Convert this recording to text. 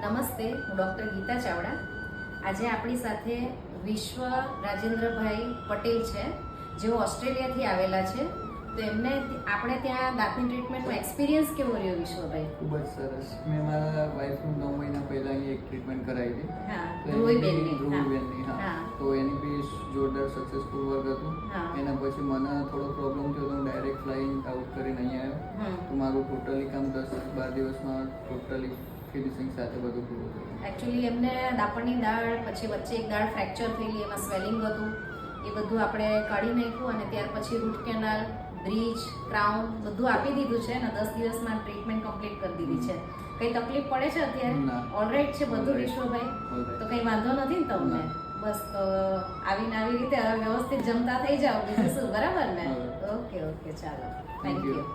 નમસ્તે, હું ડૉક્ટર ગીતા ચાવડા. આજે આપણી સાથે વિશ્વ રાજેન્દ્રભાઈ પટેલ છે, જેઓ ઓસ્ટ્રેલિયાથી આવેલા છે. તો એમને આપણે ત્યાં દાંતની ટ્રીટમેન્ટનો એક્સપિરિયન્સ કેવો રહ્યો વિશ્વભાઈ? ખૂબ જ સરસ. મેં મારા વાઈફનું 9 મહિના પહેલા અહીં એક ટ્રીટમેન્ટ કરાવી હતી. હા, ધ્રુવીબેનની. હા. તો એની બી જોરદાર સક્સેસફુલ વર્ક હતું. એના પછી મને થોડો પ્રોબ્લેમ થયો તો હું ડાયરેક્ટ ફ્લાઇંગ આઉટ કરીને અહીં આવ્યો. તો મારું ટોટલી કામ 10-12 દિવસમાં ટોટલી ફિનિશિંગ સાથે બધું પૂરું થયું. એકચ્યુઅલી એમને દાપણની દાળ, પછી વચ્ચે એક દાળ ફ્રેક્ચર થયેલી, એમાં સ્વેલિંગ હતું, એ બધું આપણે કાઢી નાખ્યું અને ત્યાર પછી રૂટ કેનાલ, બ્રિજ, ક્રાઉન બધું આપી દીધું છે અને 10 દિવસમાં ટ્રીટમેન્ટ કમ્પ્લીટ કરી દીધી છે. કઈ તકલીફ પડે છે અત્યારે? ઓલરાઈટ છે બધું વિશ્વભાઈ? તો કઈ વાંધો નથી ને તમને? બસ તો આવીને આવી રીતે વ્યવસ્થિત જમતા થઈ જાઓ, બીજું શું, બરાબર ને? ઓકે, ચાલો, થેન્ક યુ.